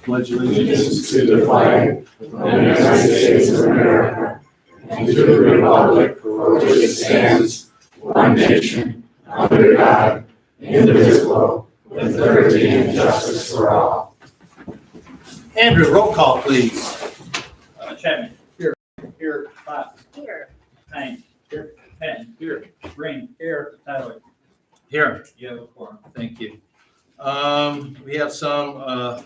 pledge allegiance to the flag of the United States of America and to the republic for which it stands, one nation, under God, indivisible, with liberty and justice for all. Andrew, roll call, please. Chapman. Here. Here. Fox. Here. Hines. Here. Patton. Here. Green. Here. Tyler. Here. You have a quorum. Thank you. We have some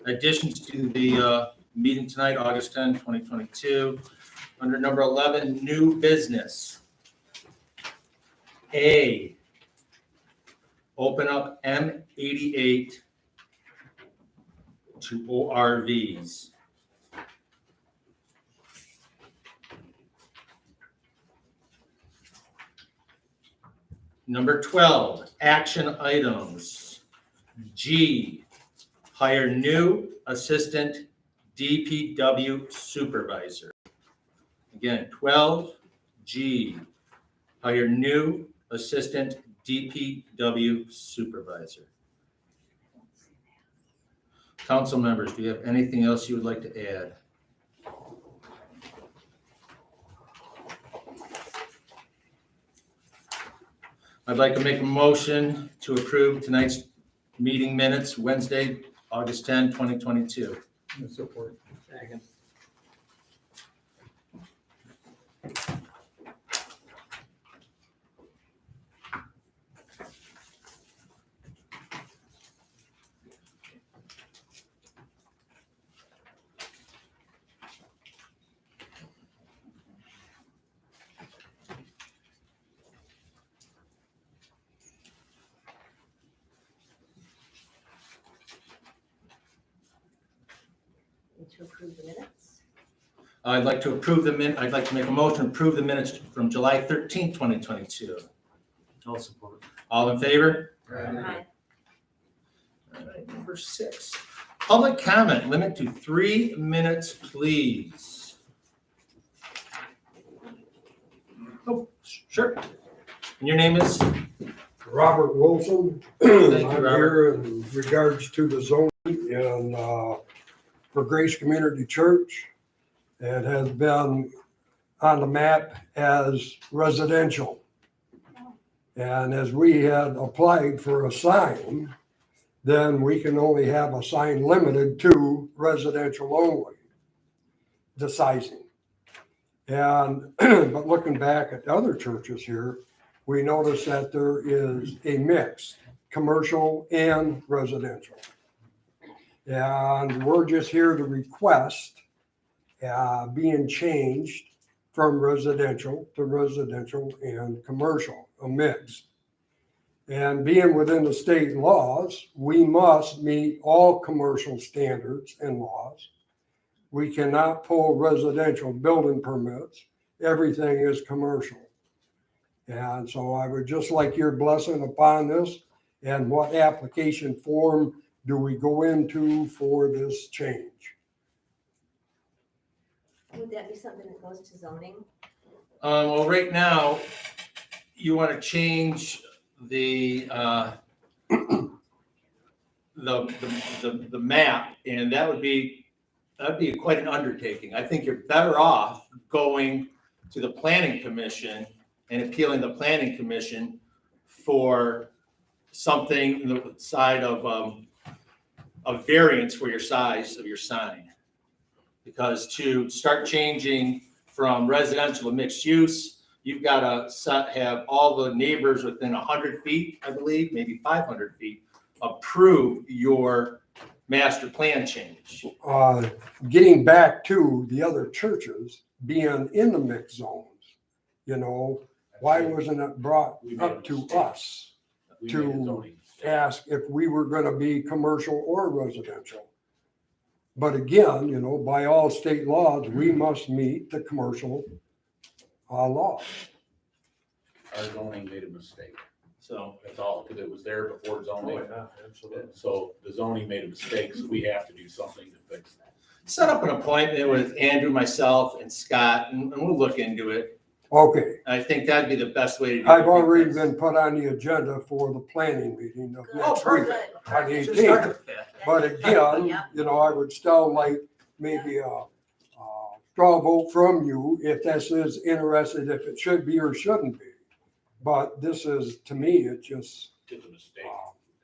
additions to the meeting tonight, August 10, 2022. Under number 11, new business. A, open up M88 to ORVs. Number 12, action items. G, hire new assistant DPW supervisor. Again, 12G, hire new assistant DPW supervisor. Council members, do you have anything else you would like to add? I'd like to make a motion to approve tonight's meeting minutes, Wednesday, August 10, 2022. Support. Second. To approve the minutes. I'd like to make a motion to approve the minutes from July 13, 2022. I'll support. All in favor? Aye. All right, number 6, public comment, limit to 3 minutes, please. Oh, sure. And your name is? Robert Wilson. Thank you, I'm Robert. here in regards to the zoning and for Grace Community Church. It has been on the map as residential. And as we had applied for a sign, then we can only have a sign limited to residential only, the sizing. And, but looking back at other churches here, we notice that there is a mix, commercial and residential. And we're just here to request being changed from residential to residential and commercial, a mix. And being within the state laws, we must meet all commercial standards and laws. We cannot pull residential building permits. Everything is commercial. And so I would just like your blessing upon this. And what application form do we go into for this change? Would that be something that goes to zoning? Well, right now, you want to change the map, and that'd be quite an undertaking. I think you're better off going to the planning commission and appealing the planning commission for something in the side of a variance for your size of your sign. Because to start changing from residential to mixed use, you've got to have all the neighbors within 100 feet, I believe, maybe 500 feet, approve your master plan change. Getting back to the other churches being in the mixed zones, you know, why wasn't it brought up to us to ask if we were going to be commercial or residential? But again, you know, by all state laws, we must meet the commercial laws. Our zoning made a mistake. So, That's all, because it was there before zoning. Absolutely. So the zoning made a mistake, so we have to do something to fix that. set up an appointment with Andrew, myself, and Scott, and we'll look into it. Okay, I think that'd be the best way to do it. I've already been put on the agenda for the planning meeting of Oh, next week. perfect. On the So start 18th. with that. But again, Yeah. you know, I would still like maybe a straw vote from you if this is interested, if it should be or shouldn't be. But this is, to me, it's just It's a mistake.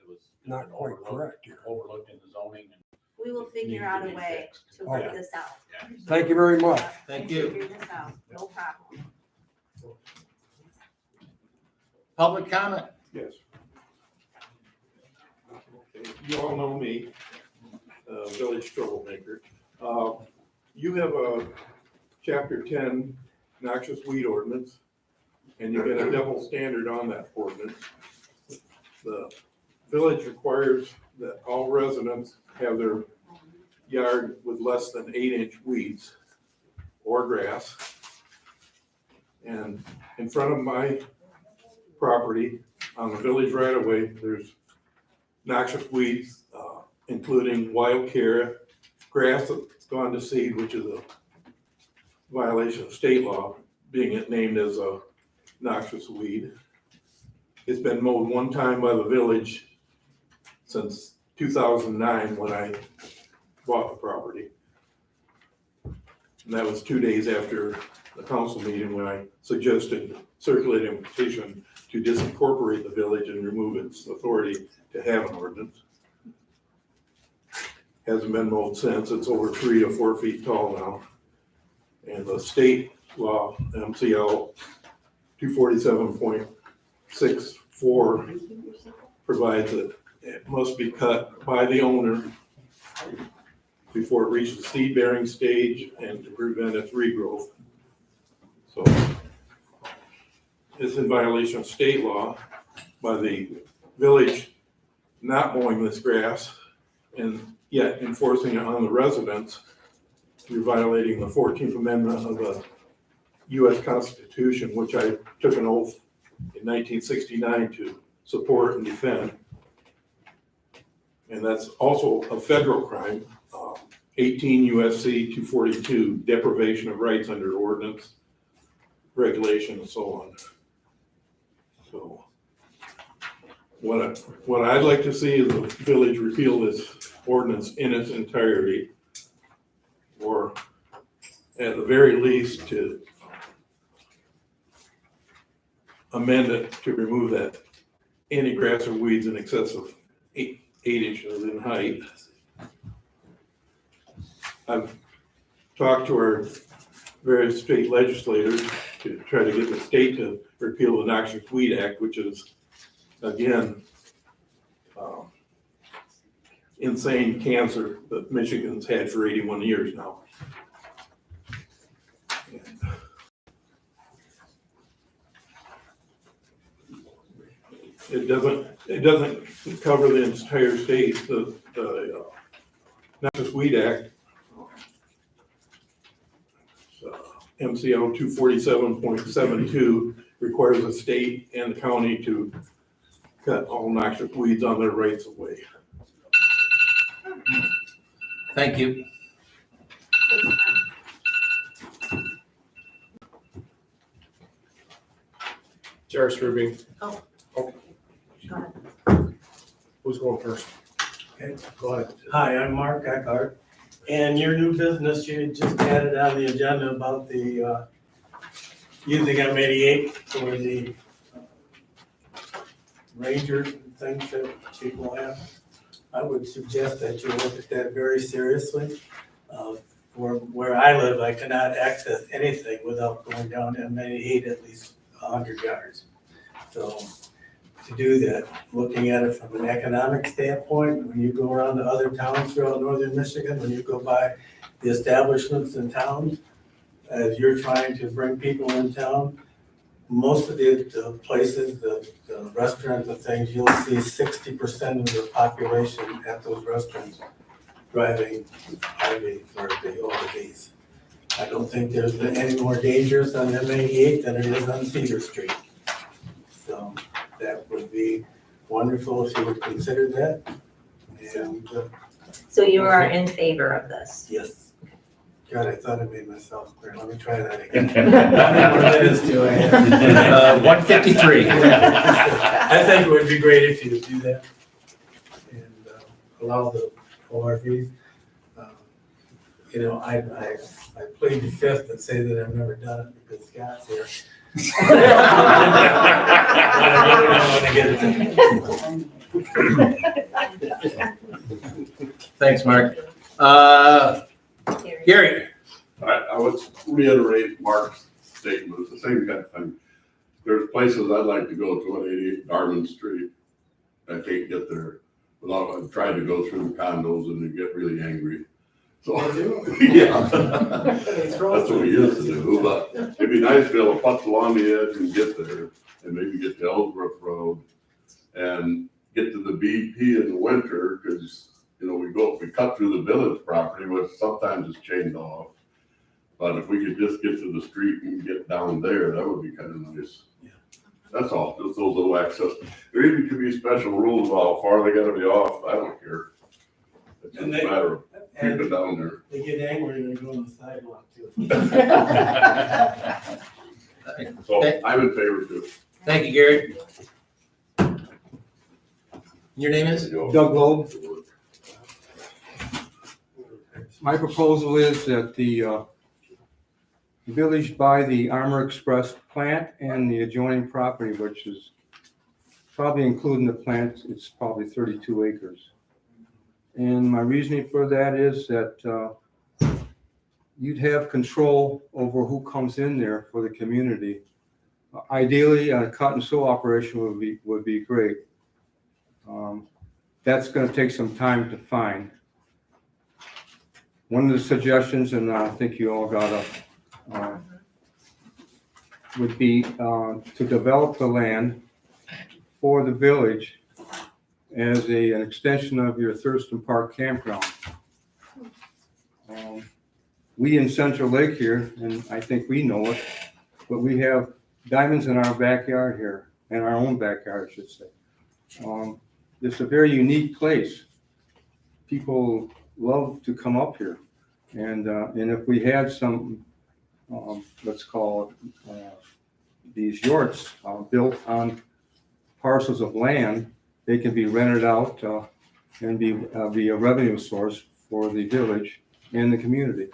It was. not quite correct here. Overlooked in the zoning. And We will figure out a way to work Okay. this out. Thank you very much. Thank We'll you. Figure this out, no problem. Public comment? Yes. You all know me, village troublemaker. You have a chapter 10 noxious weed ordinance, and you get a double standard on that ordinance. The village requires that all residents have their yard with less than 8-inch weeds or grass. And in front of my property on the village right of way, there's noxious weeds, including wild carrot, grass that's gone to seed, which is a violation of state law, being it named as a noxious weed. It's been mowed one time by the village since 2009 when I bought the property. And that was 2 days after the council meeting when I suggested circulating a petition to disincorporate the village and remove its authority to have an ordinance. Hasn't been mowed since. It's over 3 to 4 feet tall now. And the state law, MCL 247.64, provides that it must be cut by the owner before it reaches the seed bearing stage and to prevent its regrowth. So it's in violation of state law by the village not mowing this grass and yet enforcing it on the residents. You're violating the 14th Amendment of the US Constitution, which I took an oath in 1969 to support and defend. And that's also a federal crime, 18 USC 242, deprivation of rights under ordinance, regulation, and so on. So what I'd like to see is the village repeal this ordinance in its entirety, or at the very least to amend it to remove that any grass or weeds in excess of 8 inches in height. I've talked to our various state legislators to try to get the state to repeal the Noxious Weed Act, which is, again, insane cancer that Michigan's had for 81 years now. It doesn't cover the entire state. The Noxious Weed Act, MCL 247.72, requires the state and the county to cut all noxious weeds on their rights of way. Thank you. Jairus Ruby. Go ahead. Who's going first? Okay. Go ahead. Hi, I'm Mark Eckhart, and your new business, you just added on the agenda about the, using M88 for the rangers and things that people have. I would suggest that you look at that very seriously. For where I live, I cannot access anything without going down M88 at least 100 yards. So to do that, looking at it from an economic standpoint, when you go around to other towns throughout northern Michigan, when you go by the establishments in towns, as you're trying to bring people in town, most of the places, the restaurants and things, you'll see 60% of the population at those restaurants driving RVs or the ORVs. I don't think there's any more dangerous on M88 than it is on Cedar Street. So that would be wonderful if you would consider that. And So you are in favor of this? yes. God, I thought I made myself clear. Let me try that again. How Uh, many more minutes do I have? 153. I think it would be great if you would do that and allow the or if he's, you know, I plead the fifth and say that I've never done it because Scott's here. But I really don't want to get it. Thanks, Mark. Gary? I would reiterate Mark's statement, it's the same kind of thing. There's places I'd like to go to on 88 Darman Street. I can't get there without, I've tried to go through the condos and they get really angry. So, yeah. That's what we used to do, but it'd be nice to be able to putz along the edge and get there and maybe get to Ellsworth Road and get to the BP in the winter, because, you know, we cut through the village property, which sometimes is chained off. But if we could just get to the street and get down there, that would be kind of nice. Yeah. That's all, just those little access. There even could be special rules about how far they gotta be off, I don't care. It's just a matter of keeping down there. They get angry and they go on the sidewalk too. So I'm in favor too. Thank you, Gary. Your name is? Doug Loeb. My proposal is that the village buy the Armor Express plant and the adjoining property, which is probably including the plant, it's probably 32 acres. And my reasoning for that is that you'd have control over who comes in there for the community. Ideally, a cut and sew operation would be great. That's going to take some time to find. One of the suggestions, and I think you all got would be to develop the land for the village as an extension of your Thurston Park campground. We in Central Lake here, and I think we know it, but we have diamonds in our backyard here, in our own backyard, I should say. It's a very unique place. People love to come up here. And if we had some, let's call it, these yurts built on parcels of land, they can be rented out and be a revenue source for the village and the community.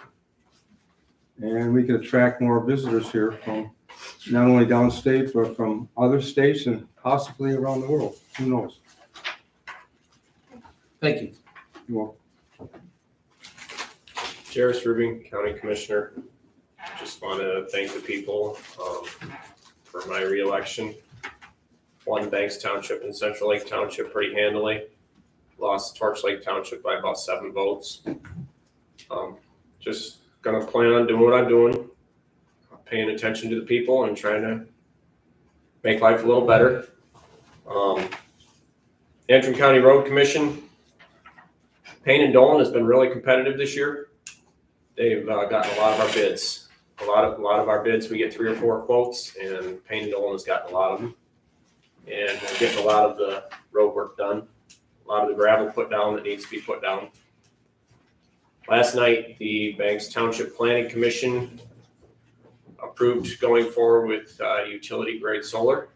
And we could attract more visitors here from not only downstate, but from other states and possibly around the world. Who knows? Thank you. You're welcome. Jairus Rubin, County Commissioner. Just want to thank the people for my reelection. Won Banks Township and Central Lake Township pretty handily. Lost Torch Lake Township by about 7 votes. Just gonna plan on doing what I'm doing, paying attention to the people and trying to make life a little better. Antrim County Road Commission, Payne and Dolan has been really competitive this year. They've gotten a lot of our bids. A lot of our bids, we get 3 or 4 quotes, and Payne and Dolan has gotten a lot of them. And we're getting a lot of the road work done, a lot of the gravel put down that needs to be put down. Last night, the Banks Township Planning Commission approved going forward with utility grade solar.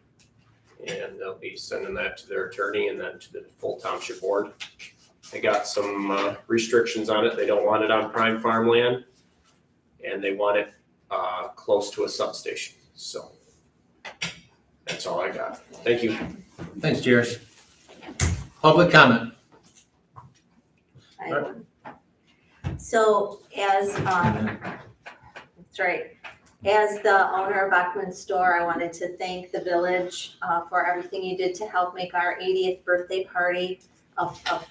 And they'll be sending that to their attorney and then to the full township board. They got some restrictions on it. They don't want it on prime farmland, and they want it close to a substation. So that's all I got. Thank you. Thanks, Jairus. Public comment. I have one. So as, that's right. As the owner of Bachman Store, I wanted to thank the village for everything you did to help make our 80th birthday party a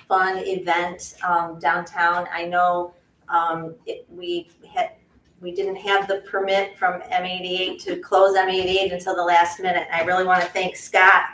fun event downtown. I know we didn't have the permit from M88 to close M88 until the last minute. I really want to thank Scott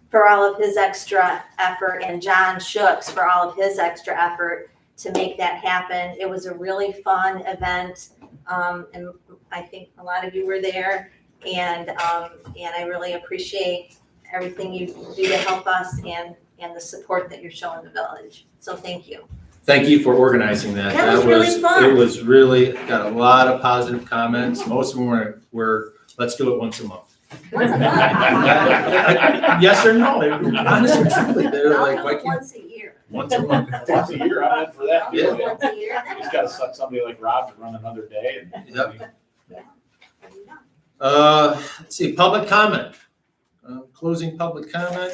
for all of his extra effort and John Schooks for all of his extra effort to make that happen. It was a really fun event, and I think a lot of you were there, and I really appreciate everything you do to help us and the support that you're showing the village. So thank you. Thank you for organizing that. That was really fun. It was really, got a lot of positive comments. Most of them were let's do it once a month. Once a month. Yes or no? Honestly, truly, they're I'll like, do why it can't? once a year. Once a month. Once a year, I'm in for that. Yeah. Once a year, then. Just gotta suck somebody like Rob to run another day and. Yep. Let's see, public comment. Closing public comment.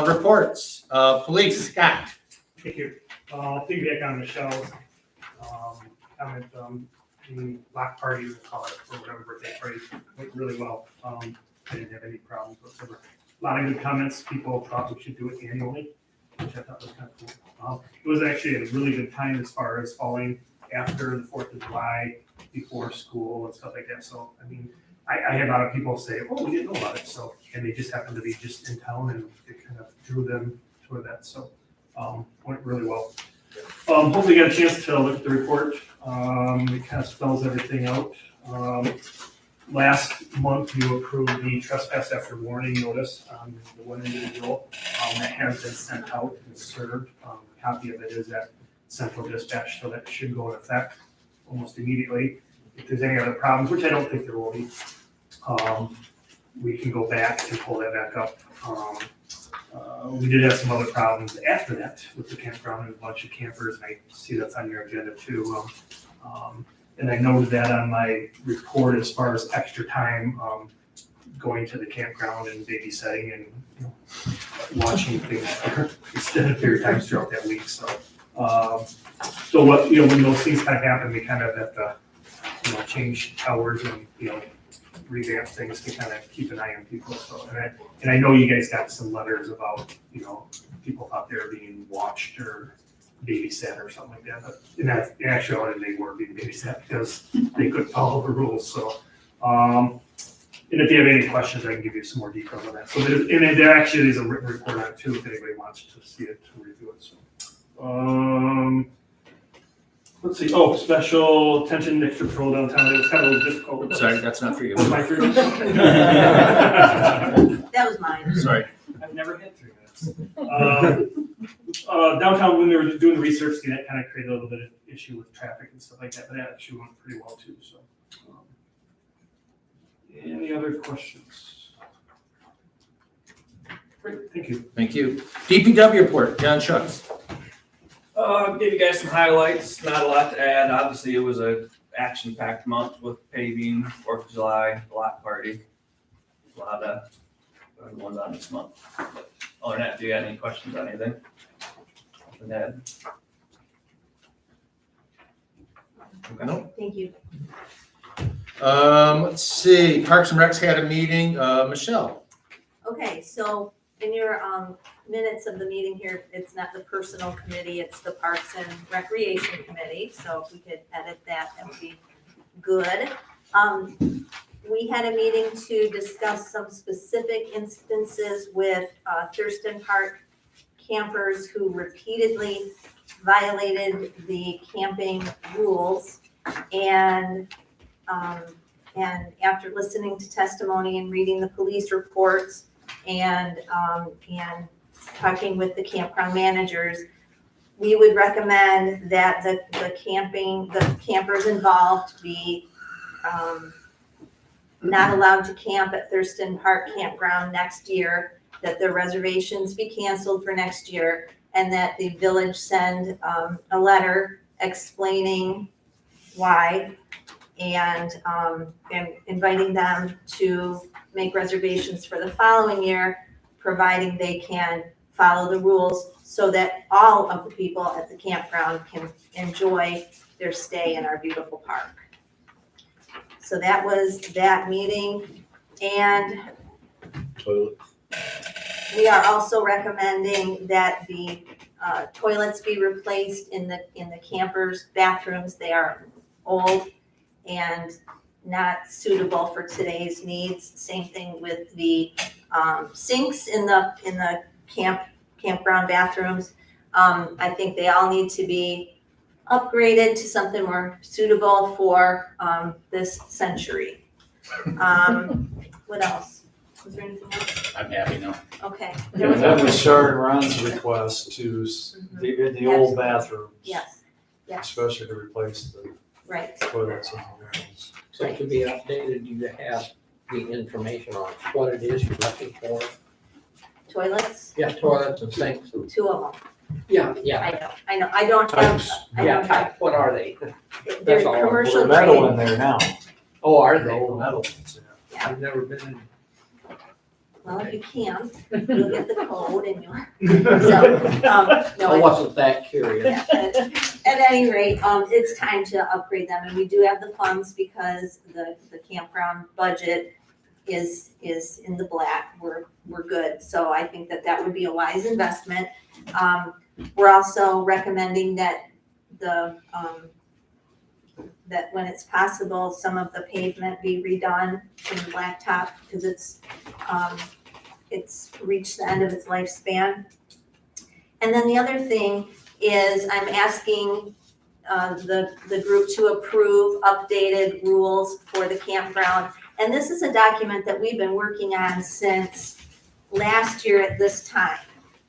Reports. Police, Scott. Thank you. I'll piggyback on Michelle's comment. The block party, we'll call it, or whatever, birthday party, went really well. I didn't have any problems whatsoever. A lot of good comments. People thought we should do it annually, which I thought was kind of cool. It was actually a really good time as far as falling after the 4th of July, before school and stuff like that. So, I mean, I had a lot of people say, oh, we didn't know about it. So, and they just happened to be just in town and it kind of drew them to that. So, went really well. Hopefully you got a chance to look at the report. It kind of spells everything out. Last month you approved the trespass after warning notice on the one individual. That has been sent out and served. A copy of it is at Central Dispatch, so that should go in effect almost immediately. If there's any other problems, which I don't think there will be, we can go back and pull that back up. We did have some other problems after that with the campground and a bunch of campers, and I see that's on your agenda too. And I noted that on my report as far as extra time going to the campground and babysitting and, you know, watching things for extended period of times throughout that week. So, so what, you know, when those things kind of happen, we kind of have to, you know, change hours and, you know, revamp things to kind of keep an eye on people. So, and I know you guys got some letters about, you know, people thought they were being watched or babysat or something like that. But in actuality, they were being babysat because they couldn't follow the rules. So, and if you have any questions, I can give you some more details on that. So, there actually is a written report on it too, if anybody wants to see it, to review it. So, let's see. Oh, special attention, extra patrol downtown. It was kind of a little difficult. Sorry, that's not for you. Was mine 3 minutes? That was mine. Sorry. I've never hit 3 minutes. Downtown, when they were doing the research, that kind of created a little bit of issue with traffic and stuff like that, but that actually went pretty well too. So, any other questions? Great, thank you. Thank you. DPW report, John Shucks. Give you guys some highlights, not a lot to add. Obviously, it was a action-packed month with paving, 4th of July, block party. A lot of other ones on this month. But other than that, do you have any questions on anything? Nothing to add. No. Thank you. Let's see, Parks and Recs had a meeting. Michelle. Okay, so in your minutes of the meeting here, it's not the personal committee, it's the Parks and Recreation Committee. So if we could edit that, that would be good. We had a meeting to discuss some specific instances with Thurston Park campers who repeatedly violated the camping rules. And after listening to testimony and reading the police reports and talking with the campground managers, we would recommend that the campers involved be not allowed to camp at Thurston Park Campground next year, that the reservations be canceled for next year, and that the village send a letter explaining why and inviting them to make reservations for the following year, providing they can follow the rules so that all of the people at the campground can enjoy their stay in our beautiful park. So that was that meeting. And we are also recommending that the toilets be replaced in the campers' bathrooms. They are old and not suitable for today's needs. Same thing with the sinks in the campground bathrooms. I think they all need to be upgraded to something more suitable for this century. What else? Was there anything else? I'm happy now. Okay. Yeah, that was Sharon Ron's request to the old bathrooms. Yes, yes, Especially to replace the right. toilets in the rooms. So to be updated, you have the information on what it is you're looking for. Toilets, Yeah, toilets and sinks. 2 of them. Yeah, I don't have, I yeah, don't have, type, what are they? they're That's all. commercial We're metal grade. in there now. Oh, are they? The metal ones, yeah. I've never been in. Well, if you can, you'll get the code and you'll, so, no, I wasn't that curious. yeah, at any rate, it's time to upgrade them, and we do have the funds because the campground budget is in the black, we're good, so I think that would be a wise investment. We're also recommending that that when it's possible, some of the pavement be redone in the blacktop, because it's reached the end of its lifespan. And then the other thing is I'm asking the group to approve updated rules for the campground. And this is a document that we've been working on since last year at this time.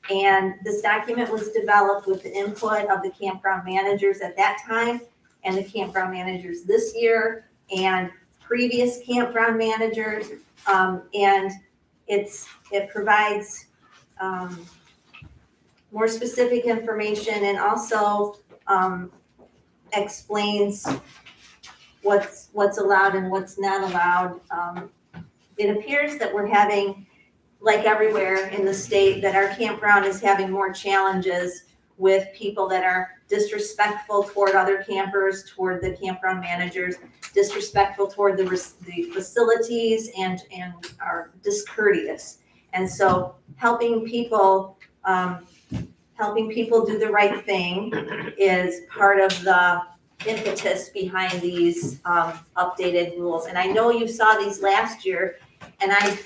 And this document was developed with the input of the campground managers at that time and the campground managers this year and previous campground managers. And it provides more specific information and also explains what's allowed and what's not allowed. It appears that we're having, like everywhere in the state, that our campground is having more challenges with people that are disrespectful toward other campers, toward the campground managers, disrespectful toward the facilities, and are discourteous. And so helping people do the right thing is part of the impetus behind these updated rules. And I know you saw these last year, and I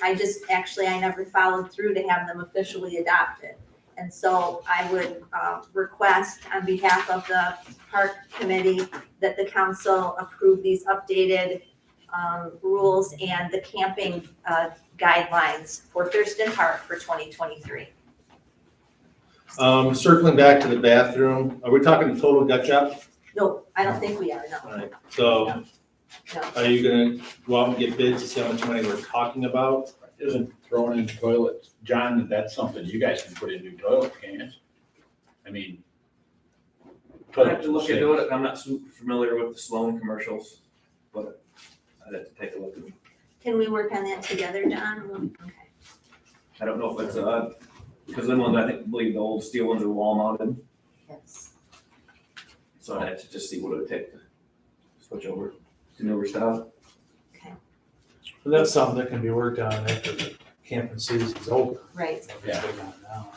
never followed through to have them officially adopted. And so I would request on behalf of the park committee that the council approve these updated rules and the camping guidelines for Thurston Park for 2023. Circling back to the bathroom, are we talking total gut job? No, I don't think we are, no. Alright, so No. are you gonna go out and get bids to see how much money we're talking about? Isn't throwing in toilets, John, that's something you guys can put in new toilets, can't you? I mean. I have to look into it, I'm not super familiar with the Sloan commercials, but I'd have to take a look at it. Can we work on that together, John? Okay. I don't know if it's, because them ones, I believe the old steel ones are wall mounted, Yes. so I'd have to just see what it would take to switch over to newer style. But that's something that can be worked on after the camping season's over. Right, Yeah. Now.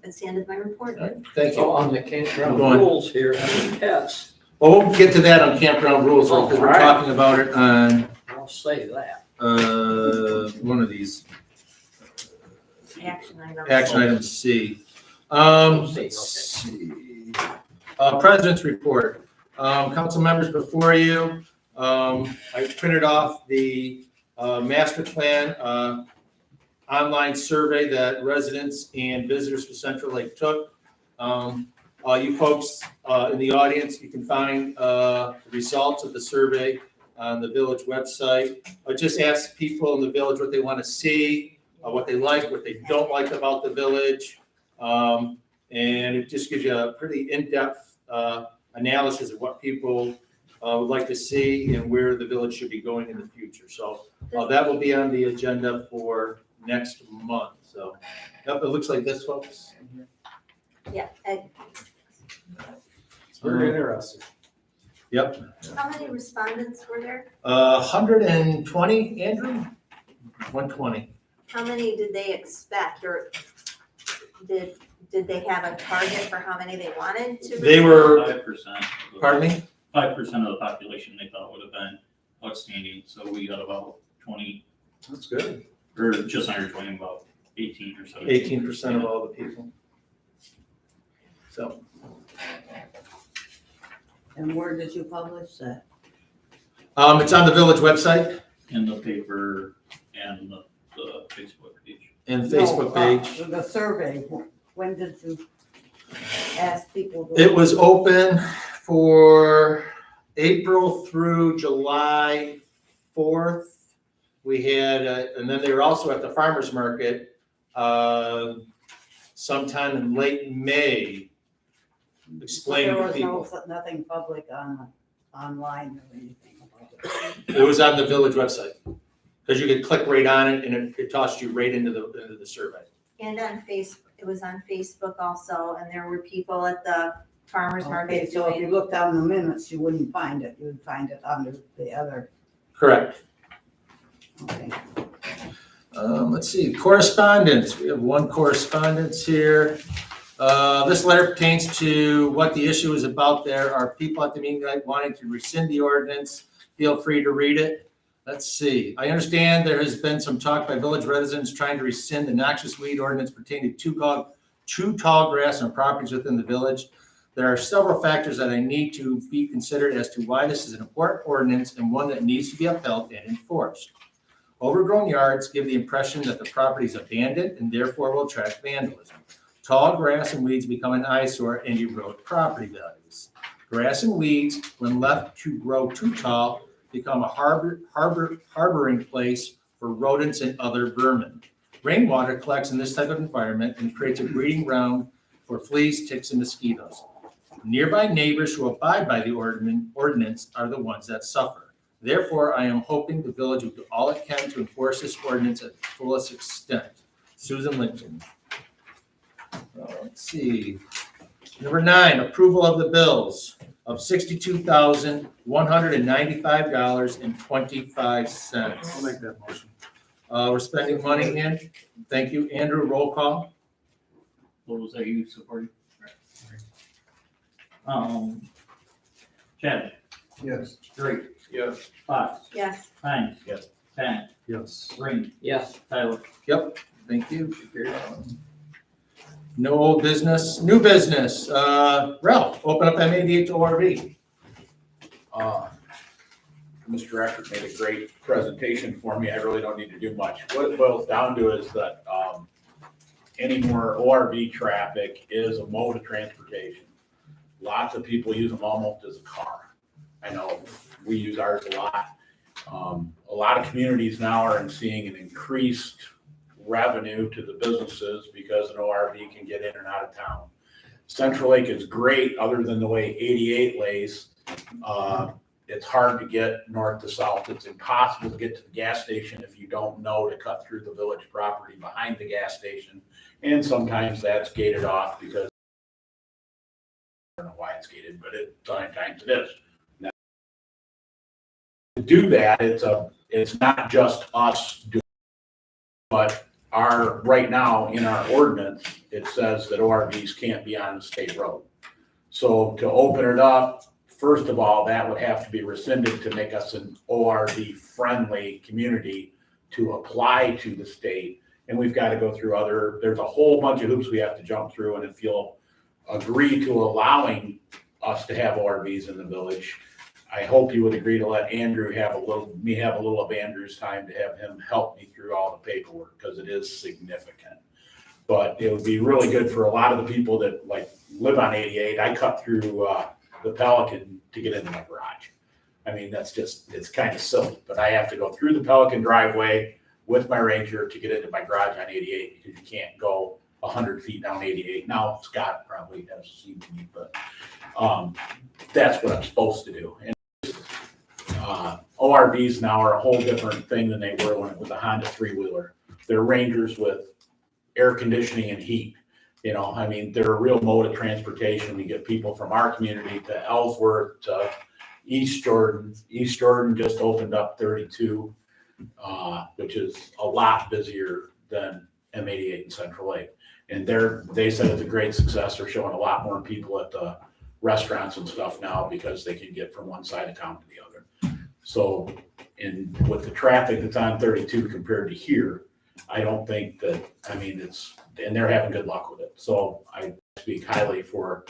that's the end of my report. Thank So you. on the campground Go on. rules here, pets, Well, we'll get to that on campground rules, because we're Alright. talking about it on, I'll say that. one of these, Action item. action item C. President's report. Council members, before you, I printed off the master plan online survey that residents and visitors for Central Lake took. You folks in the audience, you can find the results of the survey on the village website. I just asked people in the village what they want to see, what they like, what they don't like about the village. And it just gives you a pretty in-depth analysis of what people would like to see and where the village should be going in the future. So that will be on the agenda for next month. So, yep, it looks like this, folks. Yeah, It's very interesting. Yep, how many respondents were there? 120, Andrew? 120. How many did they expect, or did they have a target for how many they wanted to? They were, 5%. pardon me? 5% of the population they thought would have been outstanding, so we got about 20, That's good. or just under 20, about 18 or 17. 18% of all the people. So, And where did you publish that? it's on the village website In the paper and the Facebook page. and Facebook page. No, the survey, when did you ask people? to- It was open for April through July 4th. We had, and then they were also at the farmer's market sometime in late May, explaining There to was people. nothing public online or anything about it. It was on the village website, because you could click right on it and it tossed you right into the survey. And on Facebook, it was on Facebook also, and there were people at the farmer's Okay, market so if you doing. looked down the minutes, you wouldn't find it, you would find it under the other, Correct. okay. Let's see, correspondence. We have one correspondence here. This letter pertains to what the issue is about. There are people at the meeting tonight wanting to rescind the ordinance. Feel free to read it. Let's see. I understand there has been some talk by village residents trying to rescind the noxious weed ordinance pertaining to tall grass on properties within the village. There are several factors that I need to be considered as to why this is an important ordinance and one that needs to be upheld and enforced. Overgrown yards give the impression that the property is abandoned and therefore will attract vandalism. Tall grass and weeds become an eyesore and erode property values. Grass and weeds, when left to grow too tall, become a harboring place for rodents and other vermin. Rainwater collects in this type of environment and creates a breeding ground for fleas, ticks, and mosquitoes. Nearby neighbors who abide by the ordinance are the ones that suffer. Therefore, I am hoping the village will do all it can to enforce this ordinance at its fullest extent. Susan Lincoln. Let's see. Number 9, approval of the bills of $62,195.25. I'll make that motion. We're spending money in. Thank you, Andrew. Roll call. What was that you supporting? Chad, Yes. Drake, Yes. Fox, Yes, Hines. Yes. Pat, Yes. Green, Yes, Tyler. Thank you. No old business, new business. Ralph, open up M88 to ORV. Mr. Eckert made a great presentation for me. I really don't need to do much. What it boils down to is that any more ORV traffic is a mode of transportation. Lots of people use them almost as a car. I know we use ours a lot. A lot of communities now are seeing an increased revenue to the businesses because an ORV can get in and out of town. Central Lake is great, other than the way 88 lays. It's hard to get north to south. It's impossible to get to the gas station if you don't know to cut through the village property behind the gas station. And sometimes that's gated off because I don't know why it's gated, but sometimes it is. Now, to do that, it's not just us doing it, but right now in our ordinance, it says that ORVs can't be on the state road. So to open it up, first of all, that would have to be rescinded to make us an ORV friendly community to apply to the state. And we've got to go through there's a whole bunch of hoops we have to jump through. And if you'll agree to allowing us to have ORVs in the village, I hope you would agree to let Andrew have a little of Andrew's time to have him help me through all the paperwork, because it is significant. But it would be really good for a lot of the people that live on 88. I cut through the Pelican to get into my garage. I mean, it's kind of silly, but I have to go through the Pelican driveway with my Ranger to get into my garage on 88, because you can't go 100 feet down 88. Now, Scott probably has seen me, but that's what I'm supposed to do. And ORVs now are a whole different thing than they were when it was a Honda 3-wheeler. They're Rangers with air conditioning and heat. You know, I mean, they're a real mode of transportation. We get people from our community to Ellsworth to East Jordan. East Jordan just opened up 32, which is a lot busier than M88 in Central Lake. And they said it's a great success. They're showing a lot more people at the restaurants and stuff now because they can get from one side of town to the other. So with the traffic that's on 32 compared to here, I don't think that, and they're having good luck with it. So I speak highly for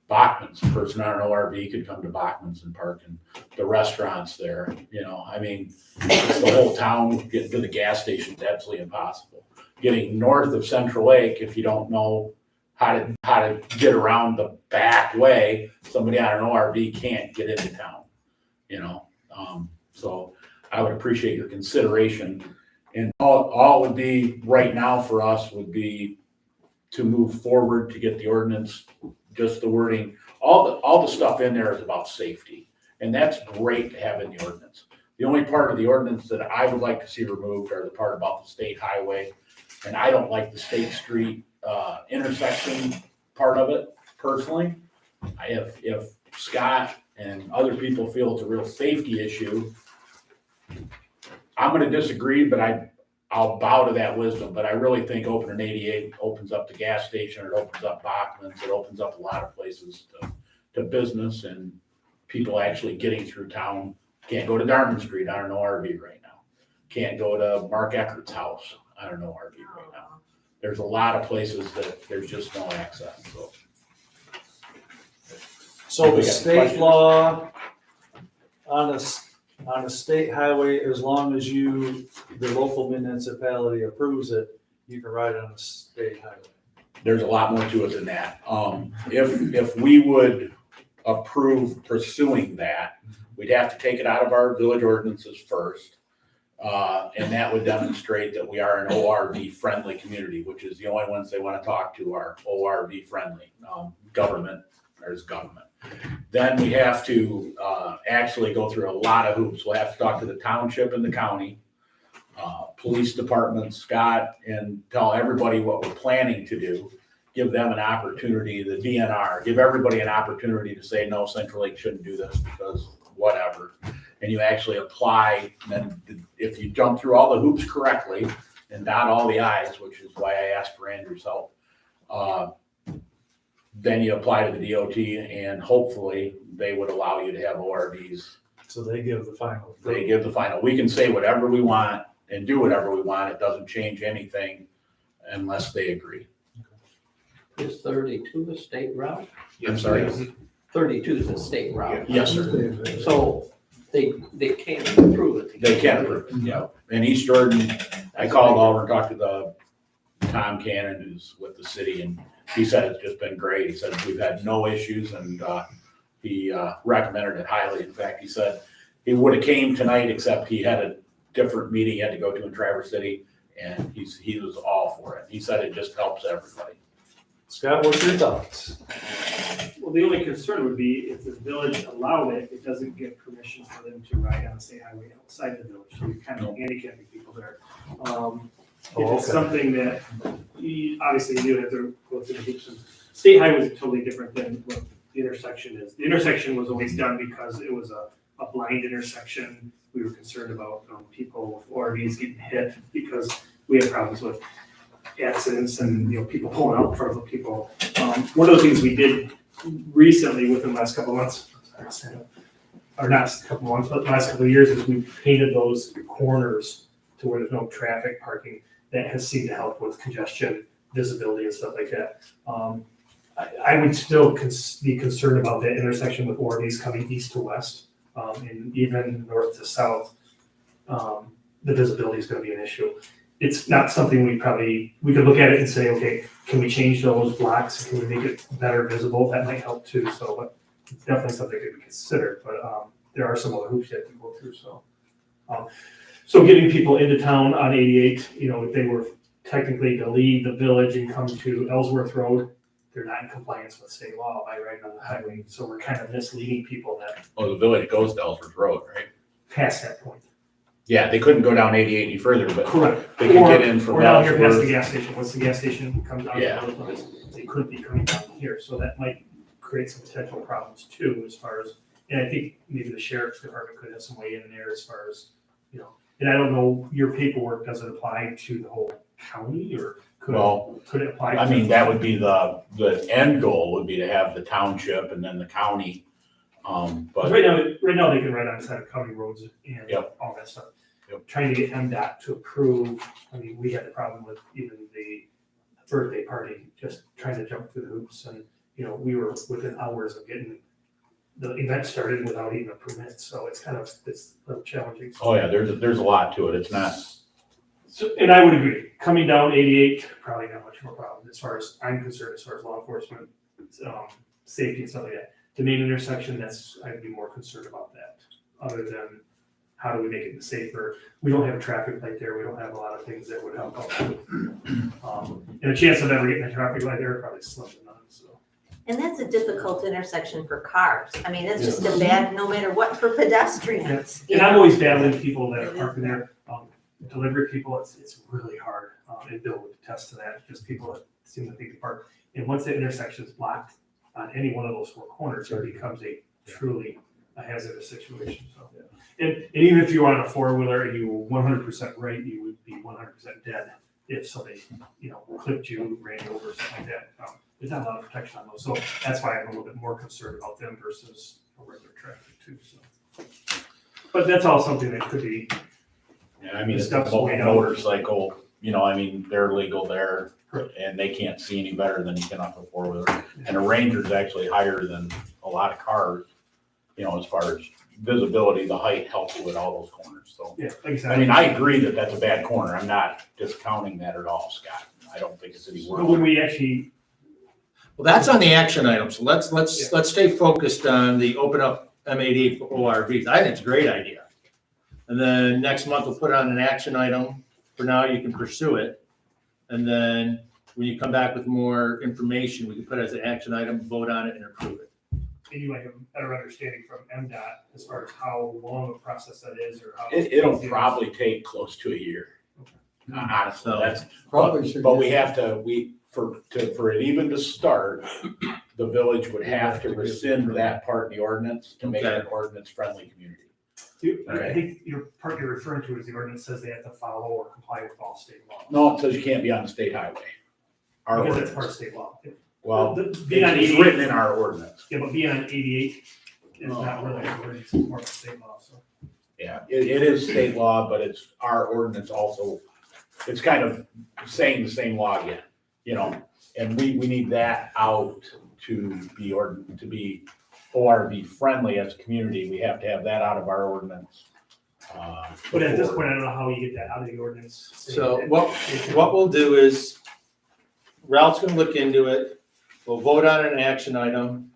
Bachman's. A person on an ORV could come to Bachman's and park in the restaurants there. You know, it's the whole town. Getting to the gas station is absolutely impossible. Getting north of Central Lake, if you don't know how to get around the back way, somebody on an ORV can't get into town. You know, so I would appreciate your consideration And all it would be right now for us would be to move forward to get the ordinance, just the wording, all the stuff in there is about safety. And that's great to have in the ordinance. The only part of the ordinance that I would like to see removed are the part about the state highway. And I don't like the State Street intersection part of it personally. If Scott and other people feel it's a real safety issue, I'm gonna disagree, but I'll bow to that wisdom. But I really think opening 88 opens up the gas station, it opens up Bachman's, it opens up a lot of places to business and people actually getting through town. Can't go to Darman Street, I don't know RV right now. Can't go to Mark Eckert's house, I don't know RV right now. There's a lot of places that there's just no access, so. So We the got state questions? law on a state highway, as long as the local municipality approves it, you can ride on a state highway. There's a lot more to it than that. If we would approve pursuing that, we'd have to take it out of our village ordinances first. And that would demonstrate that we are an ORV friendly community, which is the only ones they want to talk to are ORV friendly. Government, there's government. Then we have to actually go through a lot of hoops. We'll have to talk to the township and the county, police department, Scott, and tell everybody what we're planning to do. Give them an opportunity, the DNR, give everybody an opportunity to say, no, Central Lake shouldn't do this because whatever. And you actually apply, and then if you jump through all the hoops correctly and dot all the I's, which is why I asked for Andrew's help, then you apply to the DOT and hopefully they would allow you to have ORVs. So they give the final. They give the final. We can say whatever we want and do whatever we want. It doesn't change anything unless they agree. Is 32 a state route? I'm sorry? 32 is a state route. Yes, sir. So they can't approve it. They can approve it, yeah. And East Jordan, I called over and talked to the Tom Cannon, who's with the city, and he said it's just been great. He said we've had no issues, and he recommended it highly. In fact, he said he would have came tonight, except he had a different meeting he had to go to in Traverse City, and he was all for it. He said it just helps everybody. Scott, what's your thoughts? Well, the only concern would be if the village allowed it, it doesn't give permission for them to ride on the state highway outside the village, so you're kind of handicapping people there. If it's something that obviously you have to go through the hoops. State highway is totally different than what the intersection is. The intersection was always done because it was a blind intersection. We were concerned about people with ORVs getting hit because we had problems with accidents and people pulling out in front of people. One of the things we did recently within the last couple of months, or not a couple of months, but the last couple of years, is we painted those corners to where there's no traffic parking. That has seemed to help with congestion, visibility, and stuff like that. I would still be concerned about that intersection with ORVs coming east to west, and even north to south. The visibility is going to be an issue. It's not something we could look at it and say, okay, can we change those blocks? Can we make it better visible? That might help too. So, but it's definitely something that could be considered. But there are some other hoops you have to go through. So getting people into town on 88, if they were technically to leave the village and come to Ellsworth Road, they're not in compliance with state law by riding on the highway. So we're kind of misleading people that Oh, the village goes to Ellsworth Road, right? past that point. Yeah, they couldn't go down 88 any further, but Correct. they could get in from Or down here past the Ellsworth. gas station. Once the gas station comes down, Yeah. they could be coming down here. So that might create some potential problems too, as far as, and I think maybe the sheriff's department could have some way in there as far as, and I don't know, your paperwork, does it apply to the whole county or could it apply? I mean, that would be the end goal would be to have the township and then the county. But Right now they can ride on side of county roads and Yep. all that stuff. Yep. Trying to get MDOT to approve, I mean, we had the problem with even the birthday party, just trying to jump through the hoops and, we were within hours of getting the event started without even a permit, so it's a little challenging. oh yeah, there's a lot to it. It's not. So, and I would agree, coming down 88, probably not much more problem as far as I'm concerned, as far as law enforcement, safety and stuff like that. The main intersection, I'd be more concerned about that, other than how do we make it safer? We don't have a traffic light there, we don't have a lot of things that would help out. And the chance of ever getting a traffic light there probably slim to none, so. And that's a difficult intersection for cars. I mean, it's just a bad, no matter what, for pedestrians. And I'm always battling people that are parking there, delivery people, it's really hard, and Bill would attest to that, just people that seem to think they park. And once the intersection is blocked on any one of those four corners, it becomes a truly a hazardous situation, so. And even if you were on a four-wheeler and you were 100% right, you would be 100% dead if somebody, clipped you, ran you over, something like that. There's not a lot of protection on those, so that's why I'm a little bit more concerned about them versus a regular traffic too, so. But that's all something that could be. And I mean, it's a Stuff's way down. motorcycle, I mean, they're legal there and they can't see any better than you can off a four-wheeler. And a Ranger's actually higher than a lot of cars, as far as visibility, the height helps you with all those corners, so. Yeah, like I said. I mean, I agree that that's a bad corner. I'm not discounting that at all, Scott. I don't think it's any But when worse. we actually, Well, that's on the action item, so let's stay focused on the open up M88 for ORVs. I think it's a great idea. And then next month we'll put it on an action item. For now, you can pursue it. And then when you come back with more information, we can put it as an action item, vote on it and approve it. and you might have a better understanding from MDOT as far as how long a process that is or how. It'll easy it is. probably take close to a year. Honestly, that's, Probably should. but we have to, for it even to start, the village would have to rescind that part in the ordinance to make it an ordinance-friendly community. I think your part you're referring to is the ordinance says they have to follow or comply with all state laws. No, it says you can't be on the state highway. Our Because that's part ordinance. of state law. Well, Being on it's 88 written in our ordinance. Yeah, but being on 88 is not really an ordinance, it's more of a state law, so. Yeah, it is state law, but it's our ordinance also, it's kind of saying the same law again, and we need that out to be ORV friendly as a community. We have to have that out of our ordinance. But at this before- point, I don't know how you get that out of the ordinance. So what we'll do is Ralph's gonna look into it. We'll vote on an action item.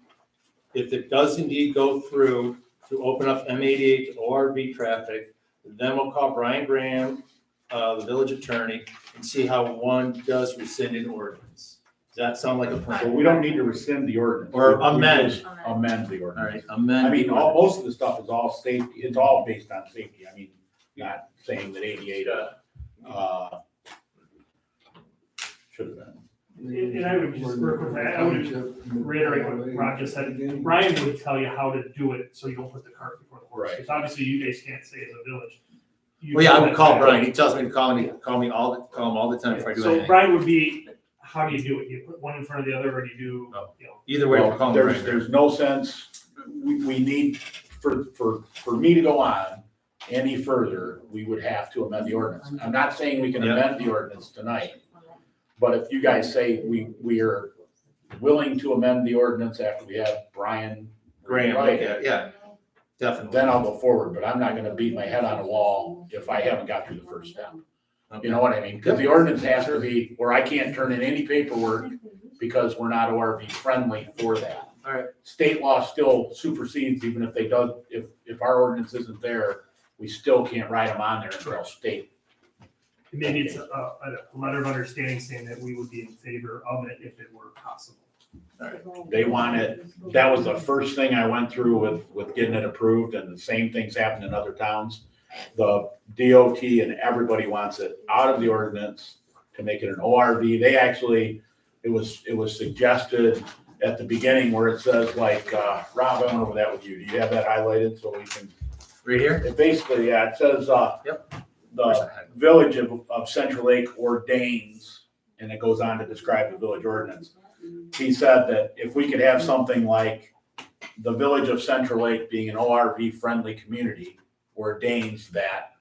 If it does indeed go through to open up M88 to ORV traffic, then we'll call Brian Graham, the village attorney, and see how one does rescind an ordinance. Does that sound like a So plan? we don't need to rescind the ordinance. Or We amend. just Amend the All ordinance. right, amend. I mean, most of the stuff is all safety, it's all based on safety. I mean, not saying that 88, should have been. And I would just, real quick, I would reiterate what Rob just said. Brian would tell you how to do it so you don't put the cart before the horse. Right. Because obviously you guys can't say as a village. you Well, yeah, I know would that- call Brian. He tells me to call him all the time before I do So anything. Brian would be, how do you do it? You put one in front of the other or do you do, Either way, we'll Well, call him there's, Brian. there's no sense, we need, for me to go on any further, we would have to amend the ordinance. I'm not saying we can Yeah. amend the ordinance tonight, but if you guys say we are willing to amend the ordinance after we have Brian Graham, write look at it, it, yeah, definitely. then I'll go forward, but I'm not gonna beat my head on a wall if I haven't got through the first step. You know what I mean? Because the ordinance has to be, where I can't turn in any paperwork because we're not ORV friendly for that. All right. State law still supersedes, even if if our ordinance isn't there, we still can't write them on there until state. maybe it's a letter of understanding saying that we would be in favor of it if it were possible. They want it, that was the first thing I went through with getting it approved, and the same things happen in other towns. The DOT and everybody wants it out of the ordinance to make it an ORV. They actually, it was suggested at the beginning where it says like, Rob, I went over that with you. Do you have that highlighted so we can? Right here? It basically, yeah, it says, Yep. the village of Central Lake ordains, and it goes on to describe the village ordinance. He said that if we could have something like the village of Central Lake being an ORV friendly community ordains that.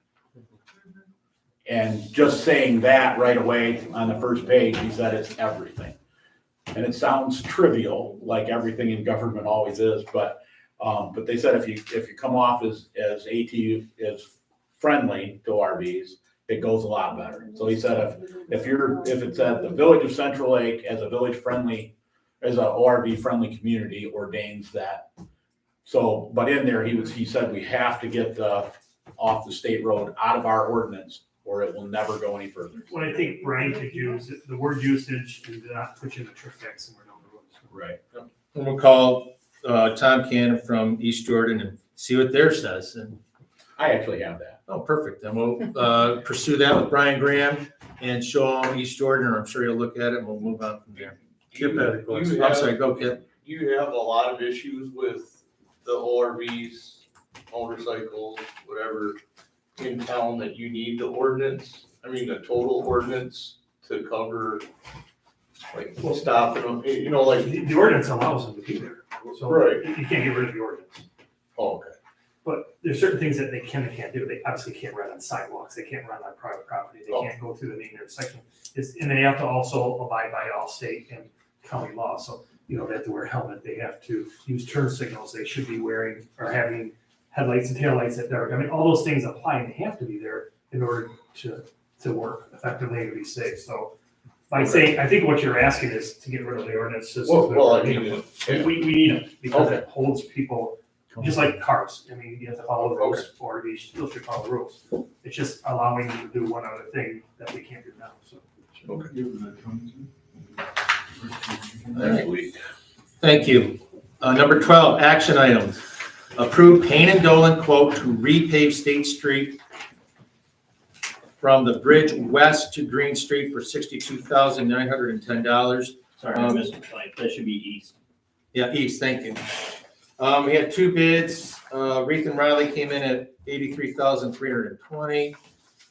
And just saying that right away on the first page, he said it's everything. And it sounds trivial, like everything in government always is, but they said if you come off as ATU is friendly to ORVs, it goes a lot better. So he said if it said the village of Central Lake as a village friendly, as a ORV friendly community ordains that. So, but in there, he said we have to get off the state road out of our ordinance, or it will never go any further. What I think Brian could use, the word usage and not put you in a traffic somewhere down the road. So. Right. And we'll call Tom Cannon from East Jordan and see what theirs says. And, I actually have that. oh, perfect. Then we'll pursue that with Brian Graham and show him East Jordan, or I'm sure he'll look at it and we'll move on from there. Kip had a question. I'm sorry, go Kip. You have a lot of issues with the ORVs, motorcycles, whatever, in town that you need the ordinance, I mean, the total ordinance to cover, like, stopping them, you know, like. The ordinance allows them to be there. So Right. you can't get rid of the ordinance. Oh, okay. But there's certain things that they can and can't do. They obviously can't run on sidewalks. They can't run on private property. They can't go through the main intersection. And they have to also abide by all state and county law. So, you know, they have to wear a helmet. They have to use turn signals. They should be wearing or having headlights and taillights that are, I mean, all those things apply and they have to be there in order to work effectively and to be safe. So by saying, I think what you're asking is to get rid of the ordinance system. Well, I mean, We need them because Okay. it holds people, just like cars. I mean, you have to follow the rules or you still should follow the rules. It's just allowing you to do one other thing that we can't do now, so. Thank you. Number 12, action items. Approve Payne and Dolan quote to repave State Street from the bridge west to Green Street for $62,910. Sorry, I missed it, like, that should be east. Yeah, east, thank you. We had two bids. Reith and Riley came in at $83,320,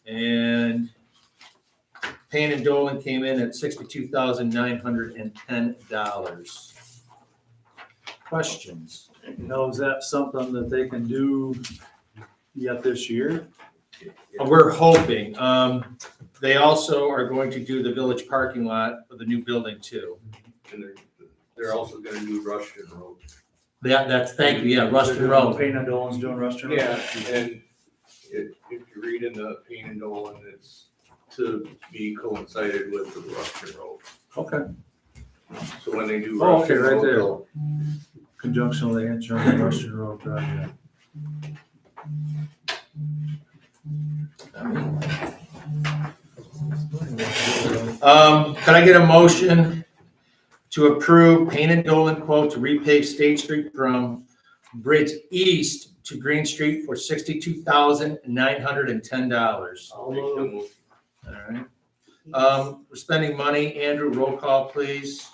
and Payne and Dolan came in at $62,910. Questions? Now, is that something that they can do yet this year? We're hoping. They also are going to do the village parking lot of the new building too. And they're also gonna do Rushton Road. That's, thank you, yeah, Ruston Road. Payne and Dolan's doing Ruston Road? Yeah, and if you read in the Payne and Dolan, it's to be coincided with the Rushton Road. Okay. So when they do. Oh, okay, Rushton right Road, there. they'll- Conjunction with the Antrim Ruston Road project. Can I get a motion to approve Payne and Dolan quote to repave State Street from Bridge East to Green Street for $62,910? I'll make the move. All right. We're spending money. Andrew, roll call, please.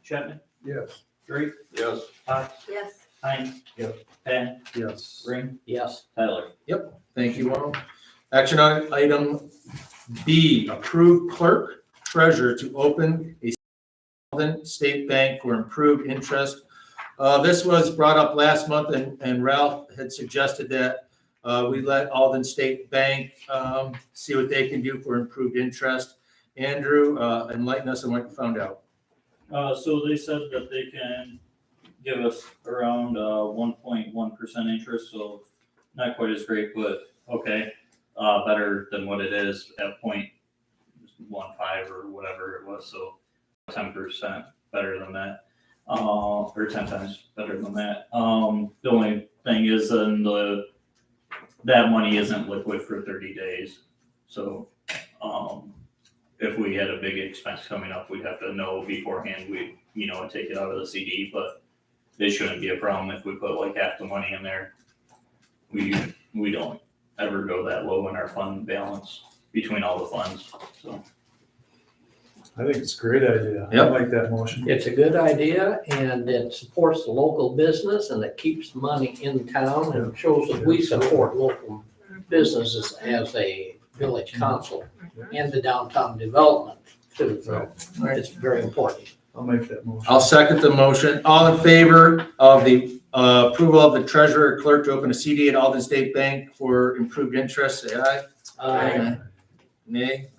Chapman? Yes. Drake? Yes. Fox? Yes. Hines? Yep. Penn? Yes. Ring? Yes. Tyler? Thank you all. Action item B, approve clerk treasurer to open a Alden State Bank for improved interest. This was brought up last month and Ralph had suggested that we let Alden State Bank see what they can do for improved interest. Andrew, enlighten us on what you found out. So they said that they can give us around 1.1% interest, so not quite as great, but okay. Better than what it is at 0.15 or whatever it was, so 10% better than that. Or 10 times better than that. The only thing is then that money isn't liquid for 30 days. So if we had a big expense coming up, we'd have to know beforehand, we take it out of the CD, but it shouldn't be a problem if we put like half the money in there. We don't ever go that low in our fund balance between all the funds, so. I think it's a great idea. I Yep. like that motion. It's a good idea and it supports the local business and it keeps money in town and shows that we support local businesses as a village council and the downtown development too. So it's very important. I'll make that motion. I'll second the motion. All in favor of the approval of the treasurer clerk to open a CD at Alden State Bank for improved interest, say aye. Aye. Nay.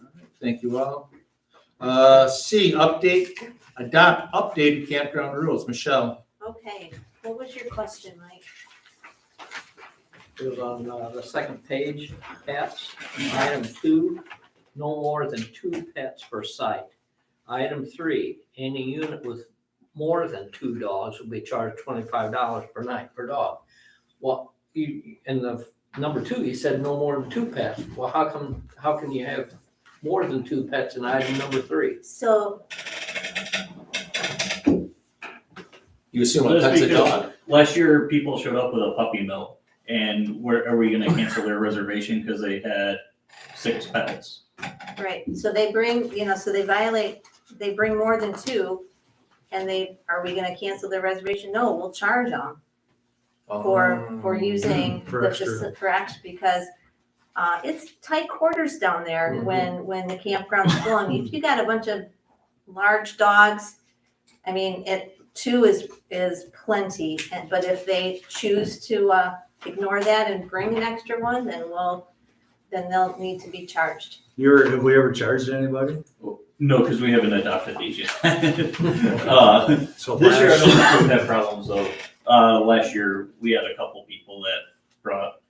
Thank you all. C, adopt updated campground rules. Michelle. Okay, what was your question, Mike? It was on the second page, pets. Item 2, no more than 2 pets per site. Item 3, any unit with more than 2 dogs will be charged $25 per night per dog. Well, in the number two, you said no more than 2 pets. Well, how can you have more than 2 pets in item number 3? So, You assume a Just pet's a because dog? Last year, people showed up with a puppy mill, and are we gonna cancel their reservation because they had 6 pets? right, so they bring, so they bring more than 2, and are we gonna cancel their reservation? No, we'll charge them for using For the, extra. for extra, because it's tight quarters down there Mhm. when the campground's full. And if you got a bunch of large dogs, I mean, 2 is plenty, but if they choose to ignore that and bring an extra one, then they'll need to be charged. Have we ever charged anybody? No, because we haven't adopted these yet. So This year, I last- don't think we've had problems though. Last year, we had a couple people that brought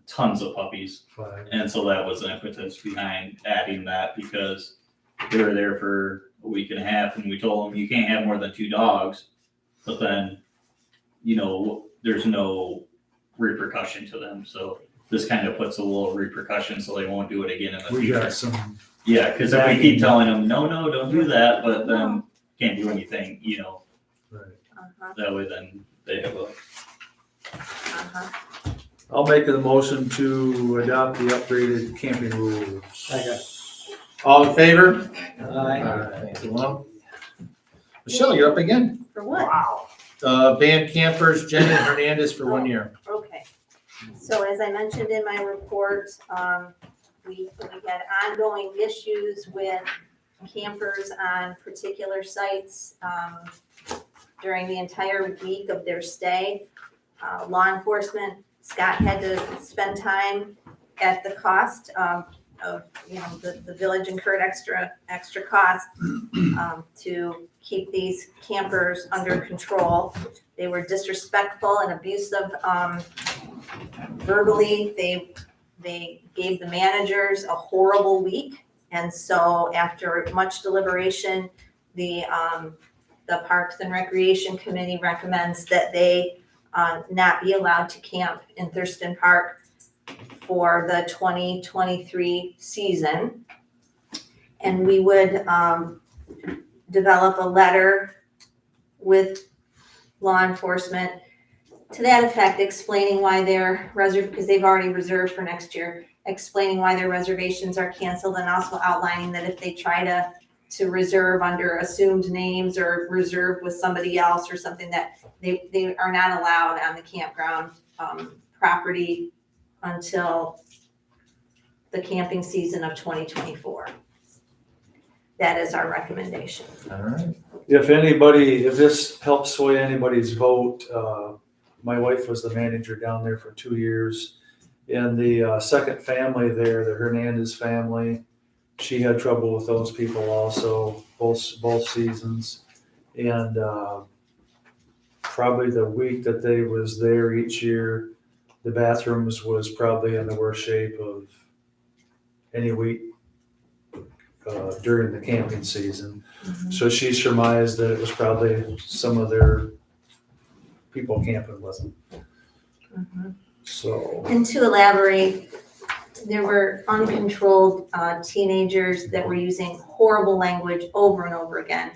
tons of puppies. Fine. And so that was an impetus behind adding that, because they were there for a week and a half and we told them you can't have more than 2 dogs. But then, there's no repercussion to them. So this kind of puts a little repercussion so they won't do it again in the We future. got some, Yeah, because if we keep telling them, no, don't do that, but then can't do anything, right. Uh-huh, that way then they have a. uh-huh. I'll make a motion to adopt the upgraded camping rules. All in favor? Aye. Thank you, Lon. Michelle, you're up again. For what? Band campers, Jenny Hernandez for 1 year. Okay, so as I mentioned in my report, we had ongoing issues with campers on particular sites during the entire week of their stay. Law enforcement, Scott had to spend time at the cost of, the village incurred extra cost to keep these campers under control. They were disrespectful and abusive verbally. They gave the managers a horrible week. And so after much deliberation, the Parks and Recreation Committee recommends that they not be allowed to camp in Thurston Park for the 2023 season. And we would develop a letter with law enforcement to that effect, explaining why they're reserved, because they've already reserved for next year, explaining why their reservations are canceled, and also outlining that if they try to reserve under assumed names or reserve with somebody else or something, that they are not allowed on the campground property until the camping season of 2024. That is our recommendation. All right. If this helps sway anybody's vote, my wife was the manager down there for 2 years. And the second family there, the Hernandez family, she had trouble with those people also, both seasons. And probably the week that they was there each year, the bathrooms was probably in the worst shape of any week during the camping season. So she surmised that it was probably some of their people camping with them. So, And to elaborate, there were uncontrolled teenagers that were using horrible language over and over again,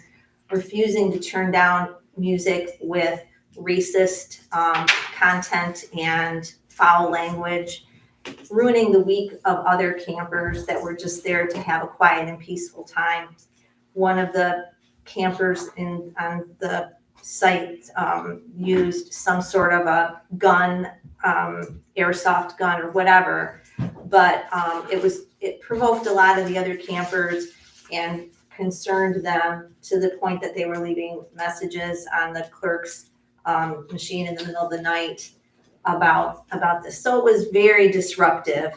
refusing to turn down music with racist content and foul language, ruining the week of other campers that were just there to have a quiet and peaceful time. One of the campers on the site used some sort of a gun, airsoft gun or whatever, but it provoked a lot of the other campers and concerned them to the point that they were leaving messages on the clerk's machine in the middle of the night about this. So it was very disruptive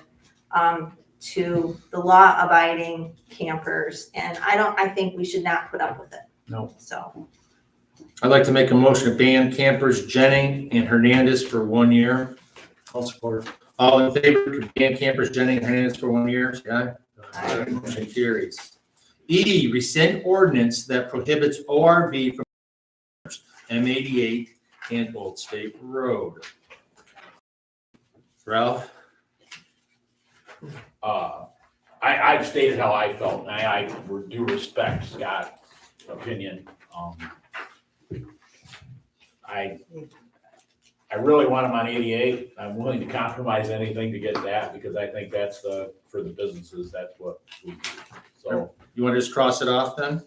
to the law-abiding campers, and I think we should not put up with it. No. So, I'd like to make a motion to ban campers Jennings and Hernandez for 1 year. I'll support. All in favor to ban campers Jennings and Hernandez for 1 year, say aye. Aye. Motion carries. E, rescind ordinance that prohibits ORV from M88 and Old State Road. Ralph? I've stated how I felt, and I do respect Scott's opinion. I really want him on 88. I'm willing to compromise anything to get that, because I think that's for the businesses, that's what we do. So, You want to just cross it off then?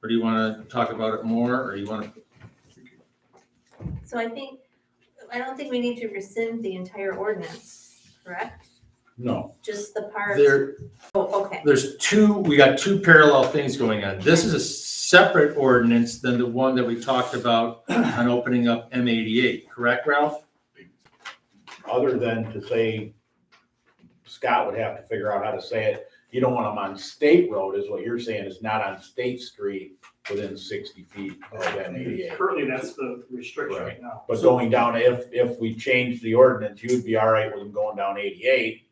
Or do you want to talk about it more, or you want to? So I don't think we need to rescind the entire ordinance, correct? no, Just the part, There, oh, okay. we got two parallel things going on. This is a separate ordinance than the one that we talked about on opening up M88, correct, Ralph? other than to say, Scott would have to figure out how to say it. You don't want them on State Road, is what you're saying, is not on State Street within 60 feet of M88. Currently, that's the restriction right now. But going down, if we change the ordinance, you'd be all right with them going down 88.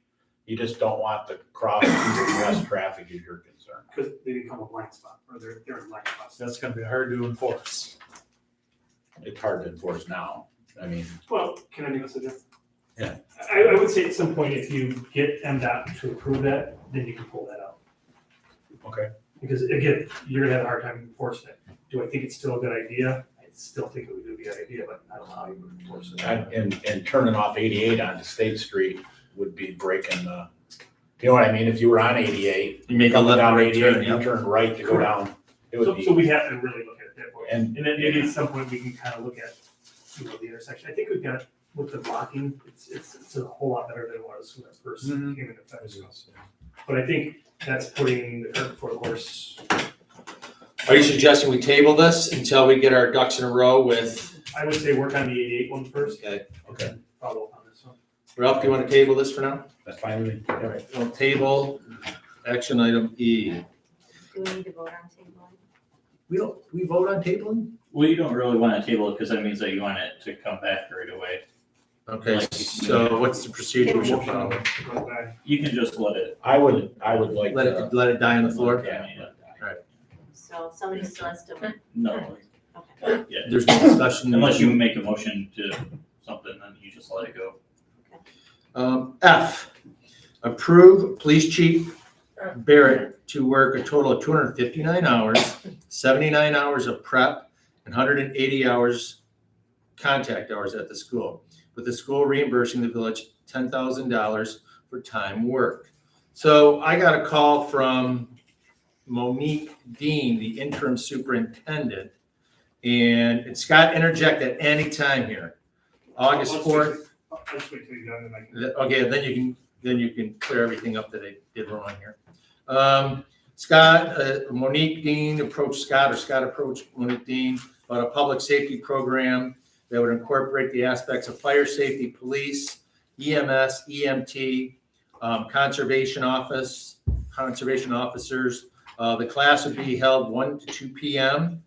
You just don't want the cross west traffic is your concern. Because they become a blind spot, or they're in blind spots. That's gonna be hard to enforce. It's hard to enforce now. I mean, Well, can I make a suggestion? Yeah. I would say at some point, if you get MDOT to approve that, then you can pull that out. okay. Because again, you're gonna have a hard time enforcing it. Do I think it's still a good idea? I still think it would be a good idea, but I don't know how you would enforce it. And turning off 88 onto State Street would be breaking the, you know what I mean? If you were on 88, You make a coming left down right 88, turn, you yeah. turn right to go down. It would So be, we have to really look at it that way. and And then maybe at some point, we can kind of look at, the intersection. I think we've got, with the blocking, it's a whole lot better than it was when it first came into effect. But I think that's putting the cart before the horse. Are you suggesting we table this until we get our ducks in a row with, I would say work on the 88 one first. okay, okay, Follow up on this one. Ralph, do you want to table this for now? that's fine with me. All right, we'll table action item E. Do we need to vote on tabling? We vote on tabling? Well, you don't really want to table it because that means that you want it to come back right away. Okay, so what's the procedure we should follow? Go back. You can just let it. I would like Let to, it die on the floor? Yeah. So somebody still has to, No, okay. yeah, There's no discussion. unless you make a motion to something, then you just let it go. F, approve police chief Barrett to work a total of 259 hours, 79 hours of prep, and 180 hours contact hours at the school, with the school reimbursing the village $10,000 for time worked. So I got a call from Monique Dean, the interim superintendent, and Scott, interject at any time here. August 4th. I'll just wait till you're done and I can. Okay, then you can clear everything up that I did wrong here. Monique Dean approached Scott, or Scott approached Monique Dean about a public safety program that would incorporate the aspects of fire safety, police, EMS, EMT, conservation officers. The class would be held 1 to 2 p.m.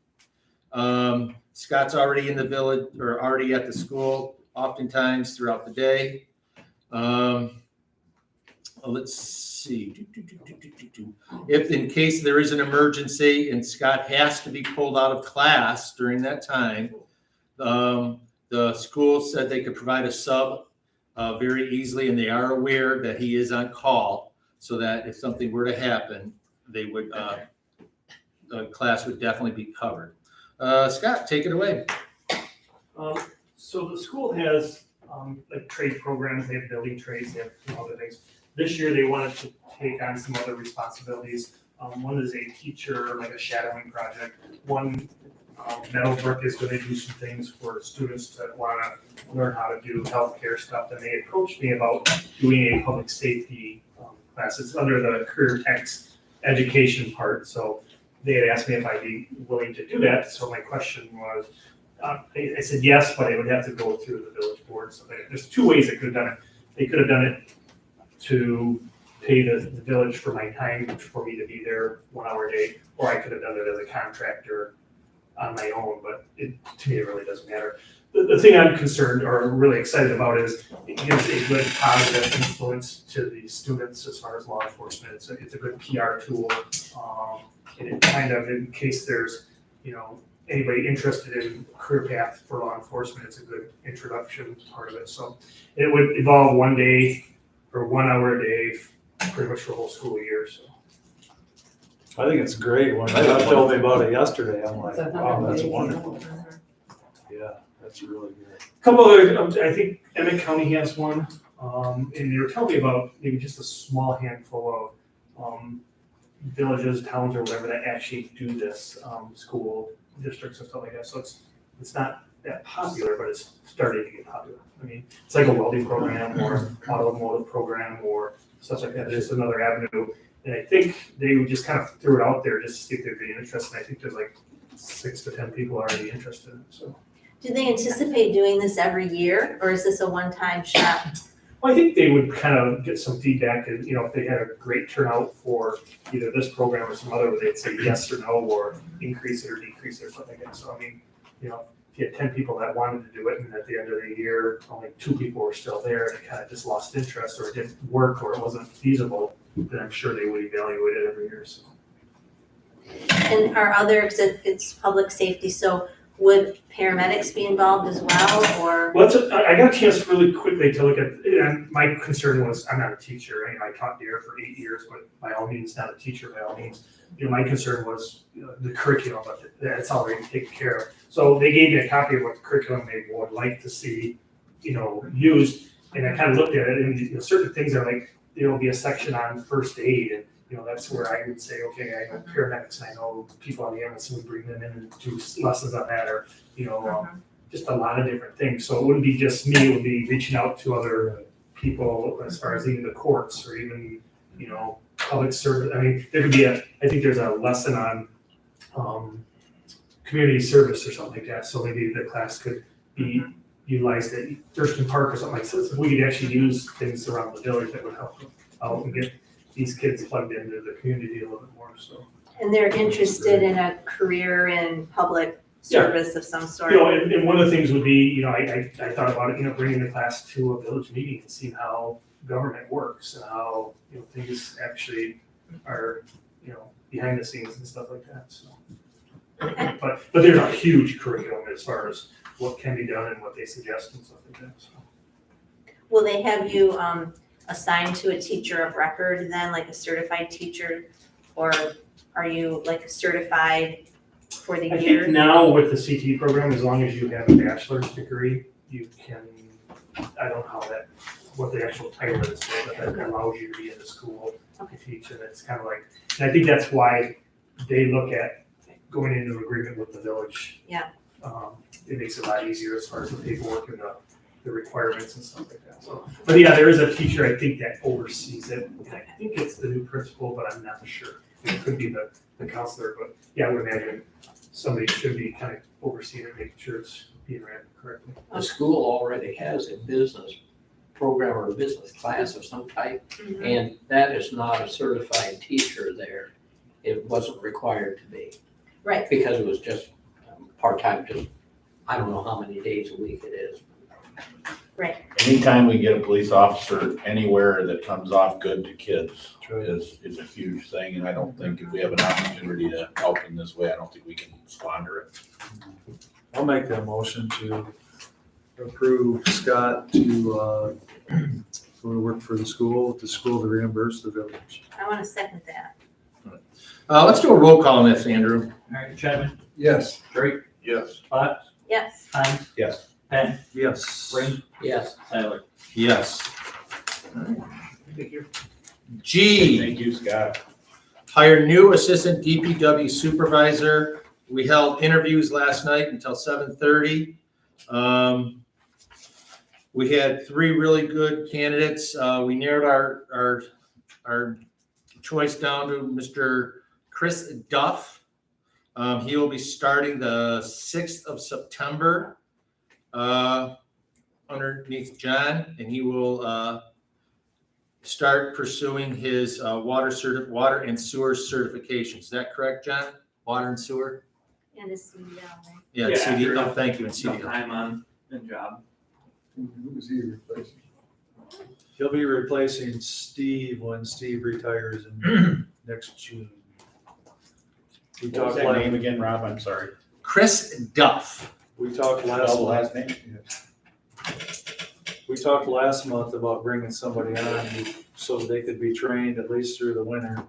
Scott's already in the village, or already at the school, oftentimes throughout the day. Let's see. If in case there is an emergency and Scott has to be pulled out of class during that time, the school said they could provide a sub very easily, and they are aware that he is on call, so that if something were to happen, they would, the class would definitely be covered. Scott, take it away. So the school has, like trade programs, they have building trades, they have some other things. This year, they wanted to take on some other responsibilities. One is a teacher, like a shadowing project. One, Meadowbrook is gonna do some things for students that wanna learn how to do healthcare stuff. And they approached me about doing a public safety class. It's under the career techs education part. So they had asked me if I'd be willing to do that. So my question was, I said yes, but it would have to go through the village board. So there's two ways they could have done it. They could have done it to pay the village for my time, for me to be there 1 hour a day, or I could have done it as a contractor on my own, but to me, it really doesn't matter. The thing I'm concerned or really excited about is it gives a good positive influence to the students as far as law enforcement. It's a good PR tool. And it kind of, in case there's, anybody interested in career path for law enforcement, it's a good introduction part of it. So it would involve 1 day or 1 hour a day, pretty much for the whole school year, so. I think it's great. When Jeff told me about it yesterday, I'm like, wow, that's wonderful. Yeah, that's really good. Couple of, I think Emmett County has one, and they were telling me about maybe just a small handful of, villages, towns, or whatever that actually do this, school districts and stuff like that, so it's not that popular, but it's starting to get popular. I mean, it's like a welding program or automotive program or stuff like that, it's just another avenue. And I think they just kind of threw it out there just to see if there'd be interest, and I think there's like 6 to 10 people already interested, so. Do they anticipate doing this every year, or is this a one-time shot? Well, I think they would kind of get some feedback, and, you know, if they had a great turnout for either this program or some other, they'd say yes or no, or increase it or decrease it or something like that. So, I mean, you know, if you had 10 people that wanted to do it, and at the end of the year, only 2 people were still there, and it kind of just lost interest, or it didn't work, or it wasn't feasible, then I'm sure they would evaluate it every year, so. And are other, 'cause it's public safety, so would paramedics be involved as well, or? Well, I got a chance really quickly to look at, and my concern was, I'm not a teacher, you know, I taught there for 8 years, but by all means, not a teacher by all means. You know, my concern was, you know, the curriculum, but that's already taken care of. So they gave me a copy of what the curriculum they would like to see, you know, used, and I kind of looked at it, and, you know, certain things are like, there'll be a section on first aid, and, you know, that's where I would say, okay, I know paramedics, and I know people on the ambulance, and we bring them in and do lessons on that, or, you know, just a lot of different things. So it wouldn't be just me, it would be reaching out to other people as far as even the courts, or even, you know, public service. I mean, there could be I think there's a lesson on community service or something like that, so maybe the class could be utilized at Thurston Park or something like that. So we could actually use things around the village that would help out and get these kids plugged into the community a little bit more, so. And they're interested in a career in public service of some sort? You know, and one of the things would be, you know, I thought about it, you know, bringing the class to a village meeting and seeing how government works and how, you know, things actually are, you know, behind the scenes and stuff like that, so. But there's a huge curriculum as far as what can be done and what they suggest and stuff like that, so. Will they have you assigned to a teacher of record then, like a certified teacher? Or are you like certified for the I year? think now with the CTE program, as long as you have a bachelor's degree, you can, I don't know how that, what the actual title is, but that allows you to be in the school to teach, and it's kind of like, and I think that's why they look at going into agreement with the village. Yeah. It makes it a lot easier as far as the paperwork and the requirements and stuff like that, so. But yeah, there is a teacher, I think, that oversees it, and I think it's the new principal, but I'm not sure. It could be the counselor, but yeah, I would imagine somebody should be kind of overseeing it, making sure it's being ran correctly. The school already has a business program or a business class of some type, Mhm. and that is not a certified teacher there. It wasn't required to be. Right. Because it was just part-time, just, I don't know how many days a week it is. Anytime we get a police officer anywhere that comes off good to kids Right. is a huge thing, and I don't think if we have an opportunity to help in this way, I don't think we can squander it. I'll make that motion to approve Scott to work for the school to reimburse the village. I want to second that. Let's do a roll call on this, Andrew. Alright, Chapman, Yes. Drake, Yes. Spot, Yes. Hines, Yes. Penn, Yes. Ring, Yes, Tyler. Yes. G, Thank you, Scott. hire new assistant DPW supervisor. We held interviews last night until 7:30. We had 3 really good candidates. We narrowed our choice down to Mr. Chris Duff. He will be starting the 6th of September underneath John, and he will start pursuing his water and sewer certifications. Is that correct, John? Water and sewer? And a CDL, right? Yeah, Yeah, CDL. after Oh, thank you, and Some CDL. time on the job. Who was he replacing? He'll be replacing Steve when Steve retires in next June. We What was talked that name like again, Rob? I'm sorry. Chris Duff. We talked last Double month, last name? we talked last month about bringing somebody on so they could be trained at least through the winter.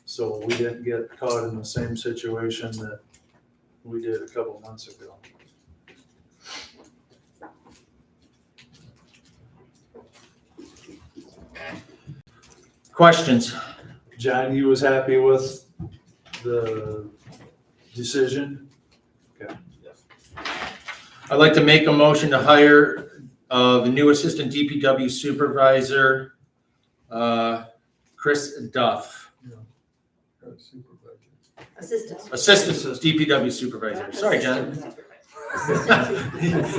So we didn't get caught in the same situation that we did a couple months ago. Questions? John, you was happy with the decision? I'd like to make a motion to hire the new assistant DPW supervisor, Chris Duff. Assistant. Assistant DPW supervisor. Sorry, John.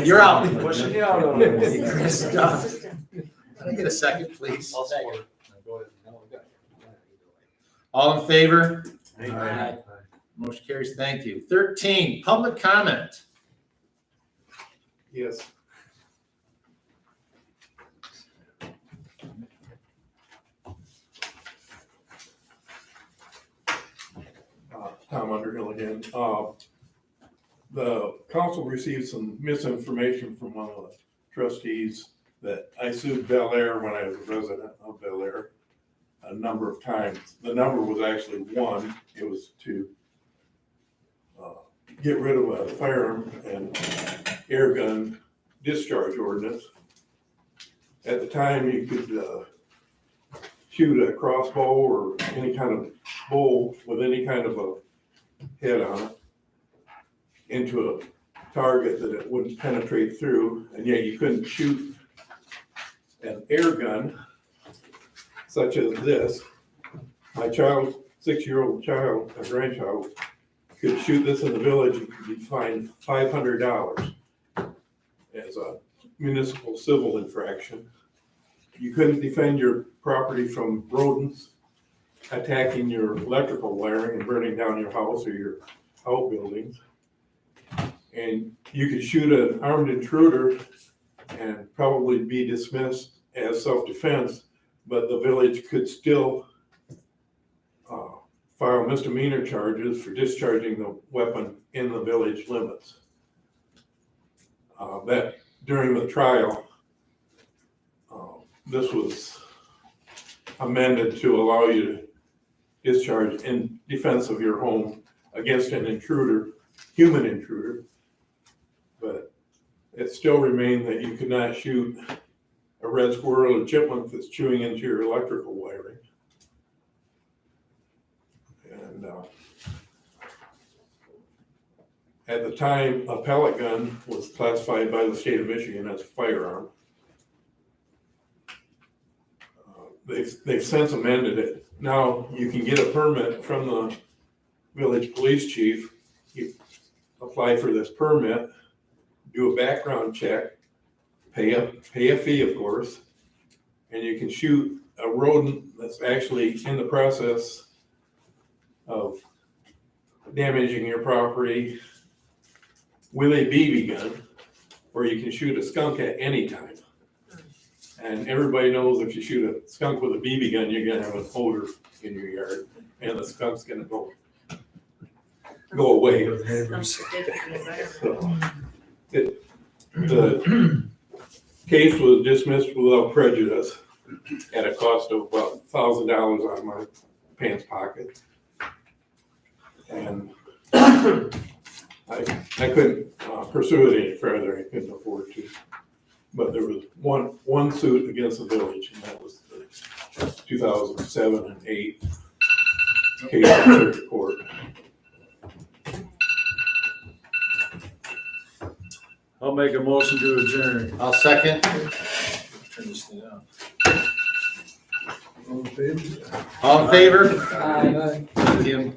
You're out. Pushing you out on it. Chris Duff. Can I get a second, please? I'll support it. All in favor? Aye. Motion carries. Thank you. 13, public comment. Yes. Tom Underhill again. The council received some misinformation from one of the trustees that I sued Bel Air when I was a resident of Bel Air a number of times. The number was actually 1. It was to get rid of a firearm and air gun discharge ordinance. At the time, you could shoot a crossbow or any kind of bow with any kind of a head on it into a target that it wouldn't penetrate through, and yet you couldn't shoot an air gun such as this. My child, 6-year-old child, a grandchild, could shoot this in the village and could be fined $500 as a municipal civil infraction. You couldn't defend your property from rodents attacking your electrical wiring and burning down your house or your outbuildings. And you could shoot an armed intruder and probably be dismissed as self-defense, but the village could still file misdemeanor charges for discharging the weapon in the village limits. That during the trial, this was amended to allow you to discharge in defense of your home against an intruder, human intruder. But it still remained that you could not shoot a red squirrel or chipmunk that's chewing into your electrical wiring. And at the time, a pellet gun was classified by the state of Michigan as a firearm. They've since amended it. Now you can get a permit from the village police chief. You apply for this permit, do a background check, pay a fee, of course, and you can shoot a rodent that's actually in the process of damaging your property with a BB gun, or you can shoot a skunk at any time. And everybody knows if you shoot a skunk with a BB gun, you're gonna have an odor in your yard, and the skunk's gonna go away. So, the case was dismissed without prejudice at a cost of about $1,000 out of my pants pocket. And I couldn't pursue it any further. I couldn't afford to. But there was one suit against the village, and that was the 2007 and 8 case in circuit court. I'll make a motion to adjourn. I'll second. Turn this thing on. All in favor? All in favor? Aye. Thank you.